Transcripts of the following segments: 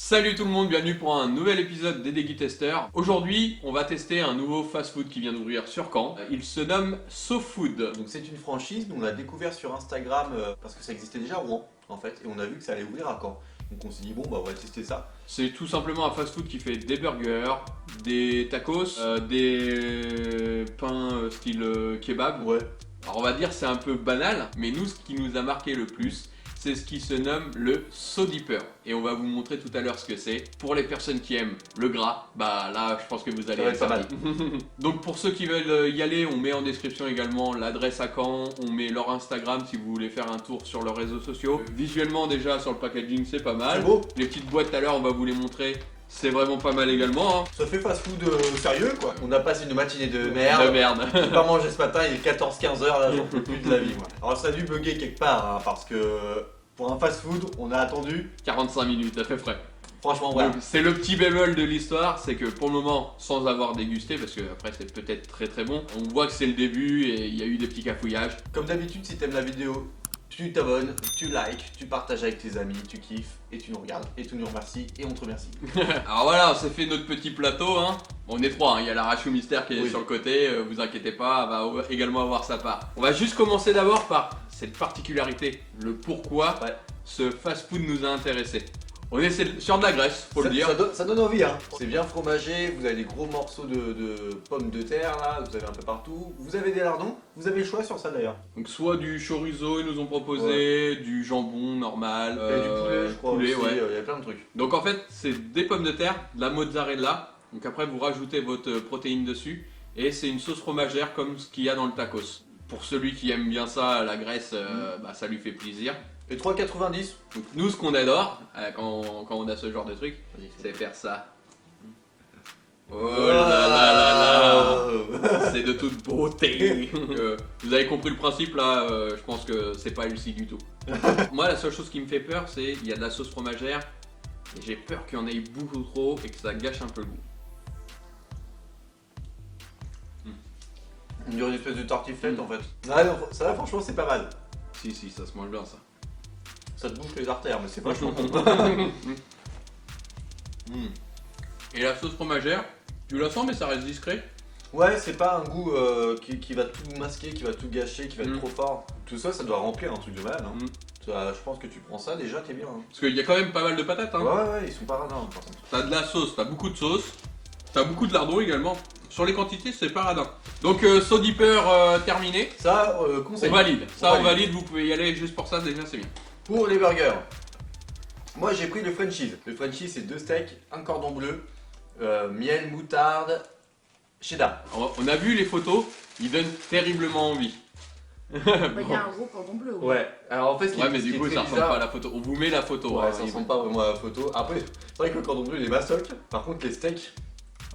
Salut tout le monde, bienvenue pour un nouvel épisode des Déguis Testeurs. Aujourd'hui, on va tester un nouveau fast-food qui vient d'ouvrir sur Caen. Il se nomme SoFood. Donc c'est une franchise, nous on l'a découvert sur Instagram parce que ça existait déjà à Rouen en fait, et on a vu que ça allait ouvrir à Caen. Donc on s'est dit bon bah on va tester ça. C'est tout simplement un fast-food qui fait des burgers, des tacos, des pains style kebab. Ouais. Alors on va dire c'est un peu banal, mais nous ce qui nous a marqué le plus, c'est ce qui se nomme le SoDipper. Et on va vous montrer tout à l'heure ce que c'est. Pour les personnes qui aiment le gras, bah là je pense que vous allez être pas mal. Donc pour ceux qui veulent y aller, on met en description également l'adresse à Caen, on met leur Instagram si vous voulez faire un tour sur leurs réseaux sociaux. Visuellement déjà sur le packaging c'est pas mal. C'est beau. Les petites boîtes tout à l'heure on va vous les montrer. C'est vraiment pas mal également. Hein. Ça fait fast-food sérieux quoi. On a passé une matinée de merde. De merde. J'ai pas mangé ce matin, il est 14-15 heures là, j'en peux plus de la vie moi. Alors ça a dû bugger quelque part hein, parce que pour un fast-food, on a attendu 45 minutes à peu près. franchement voilà. Donc, c'est le petit bémol de l'histoire, c'est que pour le moment, sans avoir dégusté, parce que après c'est peut-être très très bon, on voit que c'est le début et il y a eu des petits cafouillages. Comme d'habitude, si t'aimes la vidéo, tu t'abonnes, tu likes, tu partages avec tes amis, tu kiffes et tu nous regardes et tu nous remercies et on te remercie. Alors voilà, on s'est fait notre petit plateau. Hein. On est trois, hein. Il y a la Rachou Mystère qui est Oui. sur le côté, vous inquiétez pas, elle va également avoir sa part. On va juste commencer d'abord par cette particularité, le pourquoi Ouais. ce fast-food nous a intéressés. On est sur de la graisse, faut le dire. Ça donne envie hein. C'est bien fromagé, vous avez des gros morceaux de pommes de terre là, vous avez un peu partout. Vous avez des lardons, vous avez le choix sur ça d'ailleurs. Donc soit du chorizo, ils nous ont proposé, du jambon normal, Et du poulet je crois aussi, ouais. il y a plein de trucs. Donc en fait, c'est des pommes de terre, de la mozzarella. Donc après, vous rajoutez votre protéine dessus. Et c'est une sauce fromagère comme ce qu'il y a dans le tacos. Pour celui qui aime bien ça, la graisse, bah, ça lui fait plaisir. Et 3,90. Donc nous, ce qu'on adore, quand on a ce genre de truc, c'est faire ça. Oh là là là là. C'est de toute beauté. Vous avez compris le principe là, je pense que c'est pas healthy du tout. Moi, la seule chose qui me fait peur, c'est qu'il y a de la sauce fromagère. Et j'ai peur qu'il y en ait beaucoup trop et que ça gâche un peu le goût. On dirait une espèce de tartiflette en fait. Ah non, ça va franchement c'est pas mal. Si, ça se mange bien ça. Ça te bouche les artères mais c'est vachement bon. Et la sauce fromagère, tu la sens mais ça reste discret. Ouais, c'est pas un goût qui va tout masquer, qui va tout gâcher, qui va être trop fort. Tout ça, ça doit remplir un truc de malade. Hein. Ça, je pense que tu prends ça déjà, t'es bien. Hein. Parce qu'il y a quand même pas mal de patates. Hein. Ouais, ils sont pas radins par contre. T'as de la sauce, t'as beaucoup de sauce, t'as beaucoup de lardons également. Sur les quantités, c'est pas radin. Donc, SoDipper terminé. Ça, conseil. On valide. On valide, vous pouvez y aller juste pour ça, déjà c'est bien. Pour les burgers, moi j'ai pris le Frenchies. Le Frenchies, c'est 2 steaks, un cordon bleu, miel, moutarde, cheddar. Alors, on a vu les photos, ils donnent terriblement envie. Il y a un gros cordon bleu. Ouais, alors en fait, Ouais, mais du coup, ça ressemble pas à la photo. On vous met la photo. Ouais, hein, ça ils ressemble vont- pas vraiment à la photo. Après, c'est vrai que le cordon bleu il est mastoc. Par contre, les steaks,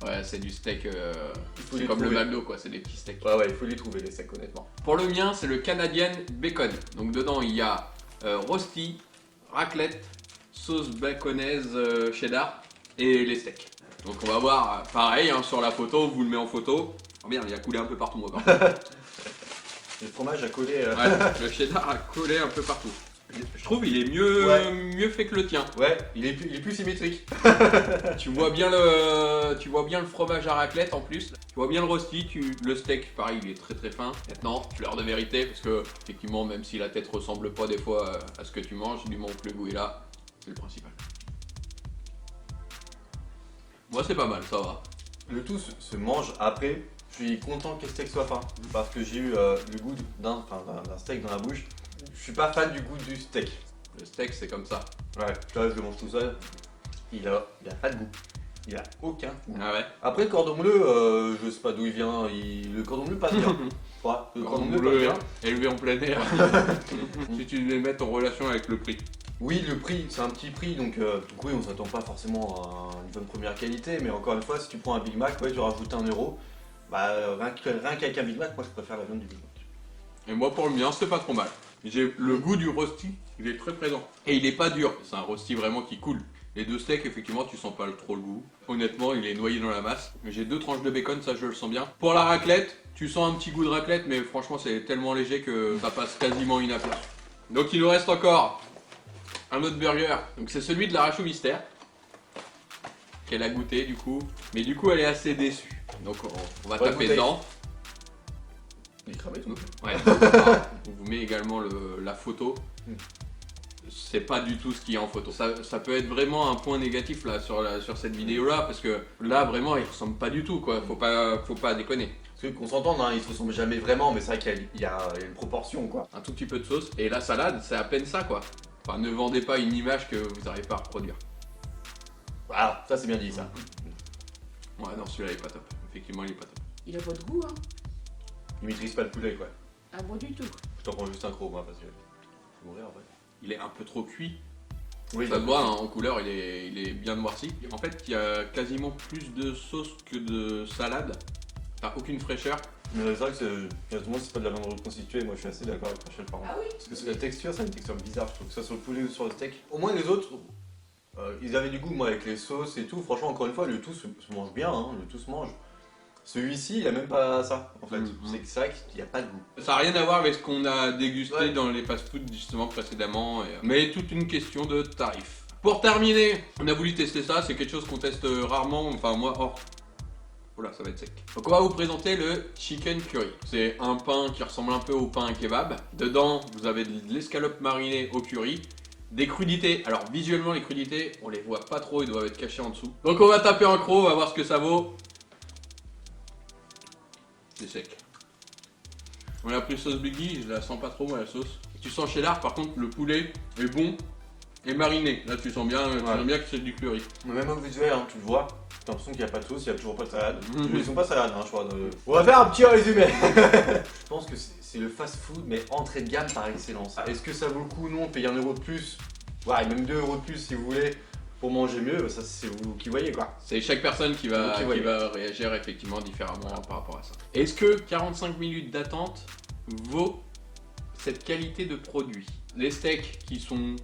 Ouais, c'est du steak. faut C'est les comme le trouver. McDo, quoi. C'est des petits steaks. Ouais, il faut les trouver les steaks honnêtement. Pour le mien, c'est le Canadian Bacon. Donc dedans, il y a rosti, raclette, sauce baconaise cheddar et les steaks. Donc on va voir, pareil, hein, sur la photo, on vous le met en photo. Oh merde, il a coulé un peu partout, moi. Quand même. Le fromage a collé. Ouais, le cheddar a collé un peu partout. Je trouve il est mieux, Ouais. mieux fait que le tien. Ouais, il est plus symétrique. Tu vois bien le fromage à raclette en plus. Tu vois bien le rosti, le steak, pareil, il est très très fin. Maintenant, fleur de vérité, parce que effectivement, même si la tête ressemble pas des fois à ce que tu manges, du moment que le goût est là, c'est le principal. Moi, c'est pas mal, ça va. Le tout se mange après. Je suis content que les steaks soient fins parce que j'ai eu le goût d'un steak dans la bouche. Je suis pas fan du goût du steak. Le steak, c'est comme ça. Ouais, tu vois, je le mange tout seul. Il a pas de goût. Il a aucun goût. Ah ouais. Après, le cordon bleu, je sais pas d'où il vient. Le cordon bleu passe bien. Ouais, le cordon bleu passe bien. élevé en plein air. Si tu les mets en relation avec le prix. Oui, le prix, c'est un petit prix, donc oui, on s'attend pas forcément à une bonne première qualité, mais encore une fois, si tu prends un Big Mac, ouais, tu rajoutes 1 euro. Bah, rien qu'avec un Big Mac, moi je préfère la viande du Big Mac. Et moi, pour le mien, c'est pas trop mal. J'ai le goût du rosti, il est très présent. Et il est pas dur, c'est un rosti vraiment qui coule. Les deux steaks, effectivement, tu sens pas trop le goût. Honnêtement, il est noyé dans la masse. J'ai 2 tranches de bacon, ça je le sens bien. Pour la raclette, tu sens un petit goût de raclette, mais franchement, c'est tellement léger que ça passe quasiment inaperçu. Donc il nous reste encore un autre burger. Donc c'est celui de la Rachou Mystère. qu'elle a goûté du coup. Mais du coup, elle est assez déçue. Donc on va Ouais, taper goûter. dedans. Il est cramé tout. Ouais. Alors, on vous met également la photo. Mm. C'est pas du tout ce qu'il y a en photo. Ça peut être vraiment un point négatif là sur cette vidéo là parce que là vraiment il ressemble pas du tout quoi. Faut pas déconner. Parce qu'on s'entende, hein, ils se ressemblent jamais vraiment, mais c'est vrai qu'il y a une proportion quoi. Un tout petit peu de sauce et la salade c'est à peine ça quoi. Enfin ne vendez pas une image que vous n'arrivez pas à reproduire. Voilà, ça c'est bien dit ça. Ouais non celui-là il est pas top. Effectivement il est pas top. Il a pas de goût, hein. Il maîtrise pas le poulet quoi. Ah bon du tout. Je t'en prends juste un croc moi parce que. Je vais mourir en fait. Il est un peu trop cuit. Oui, Ça se voit hein, en couleur il est bien noirci. En fait il y a quasiment plus de sauce que de salade. T'as aucune fraîcheur. Mais c'est vrai que c'est pas de la viande reconstituée, moi je suis assez d'accord avec Rachel par contre. Ah oui. Parce que c'est la texture, c'est une texture bizarre, je trouve que ça soit sur le poulet ou sur le steak. Au moins les autres, ils avaient du goût, moi avec les sauces et tout. Franchement, encore une fois, le tout se mange bien, hein, le tout se mange. Celui-ci, il a même pas ça en fait. C'est vrai qu'il n'y a pas de goût. Ça n'a rien à voir avec ce qu'on a dégusté Ouais. dans les fast-food justement précédemment, mais toute une question de tarif. Pour terminer, on a voulu tester ça, c'est quelque chose qu'on teste rarement, enfin moi hors. Oula, ça va être sec. Donc on va vous présenter le chicken curry. C'est un pain qui ressemble un peu au pain kebab. Dedans, vous avez de l'escalope marinée au curry. Des crudités, alors visuellement les crudités, on les voit pas trop, ils doivent être cachés en dessous. Donc on va taper un croc, on va voir ce que ça vaut. C'est sec. On a pris sauce Biggie, je la sens pas trop moi la sauce. Tu sens chez l'art par contre le poulet est bon et mariné. Là tu sens bien, que c'est du curry. Mais même au visuel, hein, tu le vois, t'as l'impression qu'il n'y a pas de sauce, il n'y a toujours pas de salade. Mhm. Ils sont pas salade, hein, je crois. On va faire un petit résumé. Je pense que c'est le fast-food, mais entrée de gamme par excellence. Est-ce que ça vaut le coup? Non, payer 1 euro de plus, ouais, même 2 euros de plus si vous voulez, pour manger mieux, bah, ça c'est vous qui voyez quoi. C'est chaque personne qui va réagir effectivement différemment par rapport à ça. Est-ce que 45 minutes d'attente vaut cette qualité de produit? Les steaks qui sont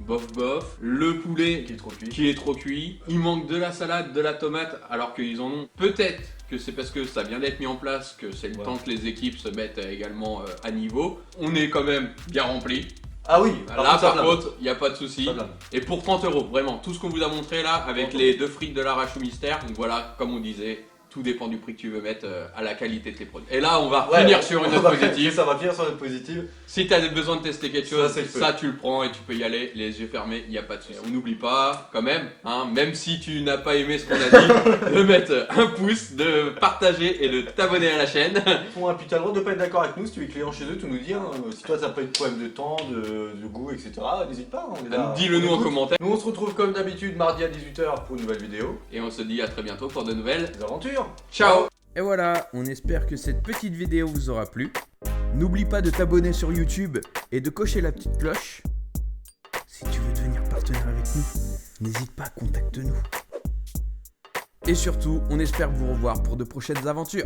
bof bof, le poulet Qui est trop cuit. qui est trop cuit, il manque de la salade, de la tomate alors qu'ils en ont. Peut-être que c'est parce que ça vient d'être mis en place que c'est le Ouais. temps que les équipes se mettent également à niveau. On est quand même bien rempli. Ah oui, Là par contre, il n'y a pas de souci. ça blâme. Et pour 30 euros, vraiment, tout ce qu'on vous a montré là, avec les 2 frites de l'arrache au mystère, donc voilà, comme on disait, tout dépend du prix que tu veux mettre à la qualité de tes produits. Et là, on va finir sur une note positive. Ça va finir sur une note positive. Si tu as besoin de tester quelque chose, c'est le feu. ça tu le prends et tu peux y aller, les yeux fermés, il n'y a pas de souci. On n'oublie pas, quand même, hein, même si tu n'as pas aimé ce qu'on a dit, de mettre un pouce, de partager et de t'abonner à la chaîne. Bon, et puis t'as le droit de pas être d'accord avec nous si tu es client chez eux, tu nous dis, hein, si toi t'as pas eu de problème de temps, de goût, etc. N'hésite pas, on est là. Dis-le On nous en écoute. commentaire. Nous on se retrouve comme d'habitude mardi à 18h pour une nouvelle vidéo. Et on se dit à très bientôt pour de nouvelles. Des aventures. Ciao. Et voilà, on espère que cette petite vidéo vous aura plu. N'oublie pas de t'abonner sur YouTube et de cocher la petite cloche. Si tu veux devenir partenaire avec nous, n'hésite pas, contacte-nous. Et surtout, on espère vous revoir pour de prochaines aventures.